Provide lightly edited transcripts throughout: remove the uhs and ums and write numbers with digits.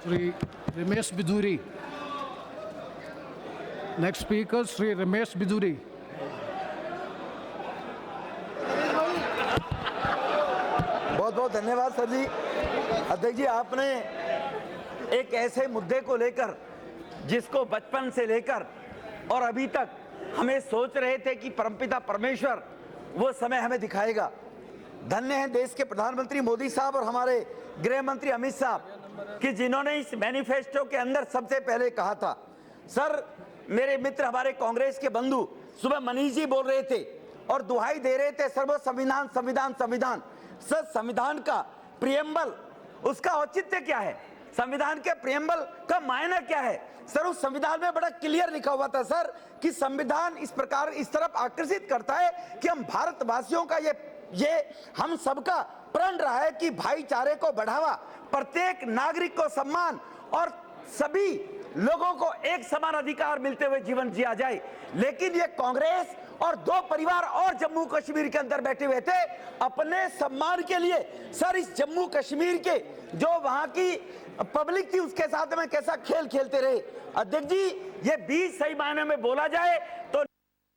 Sri Ramesh Biduri. Next speaker, Sri Ramesh Biduri. बहुत बहुत धन्यवाद सर जी। अध्यक्ष जी, आपने एक ऐसे मुद्दे को लेकर जिसको बचपन से लेकर और अभी तक हमें सोच रहे थे कि परमपिता परमेश्वर वो समय हमें दिखाएगा। धन्य है देश के प्रधानमंत्री मोदी साहब और हमारे गृह मंत्री अमित साहब कि जिन्होंने इस मैनिफेस्टो के अंदर सबसे पहले कहा था। सर, मेरे मित्र हमारे कांग्रेस के बंधु सुबह मनीष जी बोल रहे थे और दुहाई दे रहे थे सर्व संविधान संविधान संविधान। सर, संविधान का प्रियम्बल, उसका औचित्य क्या है? संविधान के प्रियम्बल का मायना क्या है? सर, उस संविधान में बड़ा क्लियर लिखा हुआ था सर कि संविधान इस प्रकार इस तरफ आकर्षित करता है कि हम भारतवासियों का ये हम सबका प्रण रहा है कि भाईचारे को बढ़ावा, प्रत्येक नागरिक को सम्मान और सभी लोगों को एक समान अधिकार मिलते हुए जीवन जिया जाए। लेकिन ये कांग्रेस और दो परिवार और जम्मू कश्मीर के अंदर बैठे हुए थे अपने सम्मान के लिए। सर, इस जम्मू कश्मीर के जो वहां की पब्लिक थी उसके साथ में कैसा खेल खेलते रहे। अध्यक्ष जी, ये बीज सही मायने में बोला जाए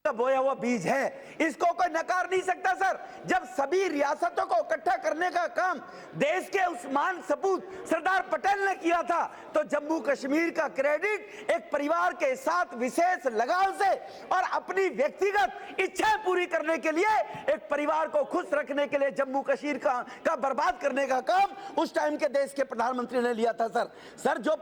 तो बोया हुआ बीज है, इसको कोई नकार नहीं सकता सर। जब सभी रियासतों को इकट्ठा करने का काम देश के उस महान सपूत सरदार पटेल ने किया था, तो जम्मू कश्मीर का क्रेडिट एक परिवार के साथ विशेष लगाव से और अपनी व्यक्तिगत इच्छाएं पूरी करने के लिए, एक परिवार को खुश रखने के लिए जम्मू कश्मीर का बर्बाद करने का काम उस टाइम के देश के प्रधानमंत्री ने लिया था सर। जो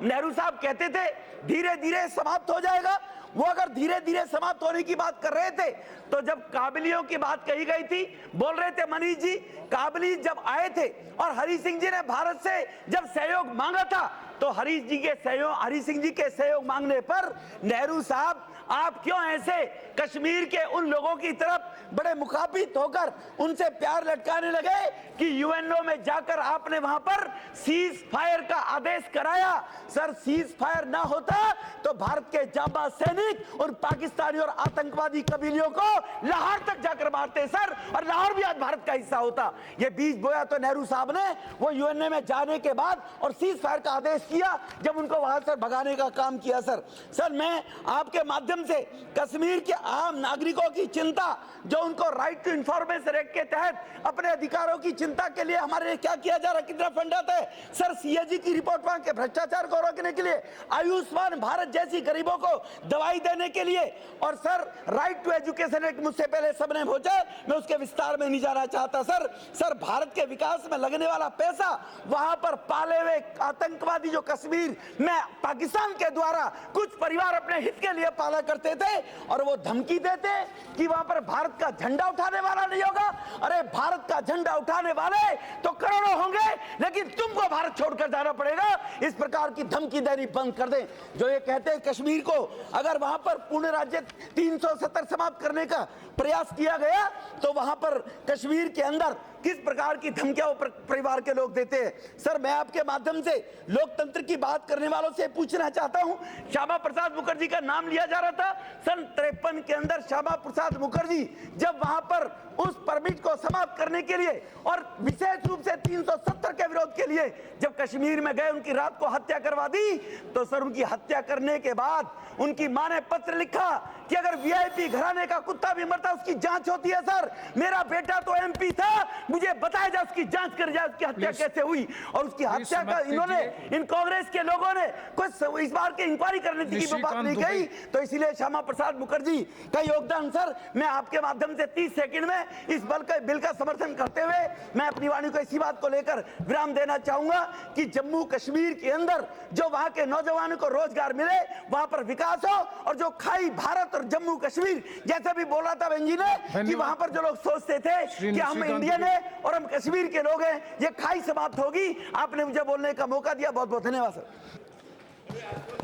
नेहरू साहब कहते थे धीरे धीरे समाप्त हो जाएगा, वो अगर धीरे धीरे समाप्त होने की बात कर रहे थे तो जब काबिलियों की बात कही गई थी, बोल रहे थे मनीष जी, काबिली जब आए थे और हरि सिंह जी ने भारत से जब सहयोग मांगा था तो हरि सिंह जी के सहयोग मांगने पर नेहरू साहब आप क्यों ऐसे कश्मीर के उन लोगों की तरफ बड़े मुखाबित होकर उनसे प्यार लटकाने लगे कि यूएनओ में जाकर आपने वहां पर सीज फायर का आदेश कराया। सर, सीज फायर ना होता तो भारत के जाबाज सैनिक उन पाकिस्तानी और आतंकवादी कबीलियों को लाहौर तक जाकर मारते सर, और लाहौर भी आज भारत का हिस्सा होता। ये बीज बोया तो नेहरू साहब ने वो यूएनओ में जाने के बाद और सीज फायर का आदेश किया जब उनको वहां से भगाने का काम किया सर, मैं आपके माध्यम से कश्मीर के आम नागरिकों की चिंता, जो उनको राइट टू इंफॉर्मेशन एक्ट के तहत अपने अधिकारों की चिंता के लिए हमारे लिए क्या किया जा रहा है, कितना फंड आता है सर, सीएजी की रिपोर्ट मांग के भ्रष्टाचार को रोकने के लिए, आयुष्मान भारत जैसी गरीबों को दवाई देने के लिए, और sir right to education act मुझसे पहले सबने पूछा, मैं उसके विस्तार में नहीं जाना चाहता सर, भारत के विकास में लगने वाला पैसा वहां पर पाले हुए आतंकवादी जो कश्मीर में पाकिस्तान के द्वारा कुछ परिवार अपने हित के लिए पाला करते थे और वो धमकी देते कि वहां पर भारत का झंडा उठाने वाला नहीं होगा। अरे, भारत का झंडा उठाने वाले तो करोड़ों होंगे, लेकिन तुमको भारत छोड़कर जाना पड़ेगा। इस प्रकार की धमकी देनी बंद कर दें। जो ये कहते हैं कश्मीर को अगर वहां पर पूर्ण राज्य 370 समाप्त करने का प्रयास किया गया तो वहां पर कश्मीर के अंदर किस प्रकार की धमकियां परिवार के लोग देते हैं। सर, मैं आपके माध्यम से लोकतंत्र की बात करने वालों से पूछना चाहता हूं, श्यामा प्रसाद मुखर्जी का नाम लिया जा रहा था। सन 53 के अंदर श्यामा प्रसाद मुखर्जी जब वहां पर उस परमिट को समाप्त करने के लिए और विशेष रूप से 370 के विरोध के लिए जब कश्मीर में गए, उनकी रात को हत्या करवा दी, तो सर उनकी हत्या करने के बाद उनकी मां ने पत्र लिखा कि अगर वीआईपी घराने का कुत्ता भी मरता उसकी जांच होती है। सर, मेरा बेटा तो एमपी था, मुझे बताया जाए उसकी जांच कर जाए उसकी हत्या कैसे हुई, और उसकी हत्या का इन्होंने इन कांग्रेस के लोगों ने कुछ इस बार की इंक्वायरी करने की बात नहीं कही। तो इसीलिए श्यामा प्रसाद मुखर्जी का योगदान सर, मैं आपके माध्यम से 30 सेकंड में इस बिल का समर्थन करते हुए मैं अपनी वाणी को इसी बात को लेकर विराम देना चाहूंगा कि जम्मू कश्मीर के अंदर जो वहां के नौजवानों को रोजगार मिले, वहां पर विकास हो, और जो खाई भारत और जम्मू कश्मीर जैसे भी बोला था बेंजी ने कि वहां पर जो लोग सोचते थे कि हम इंडियन है और हम कश्मीर के लोग हैं, ये खाई समाप्त होगी। आपने मुझे बोलने का मौका दिया, बहुत बहुत धन्यवाद सर।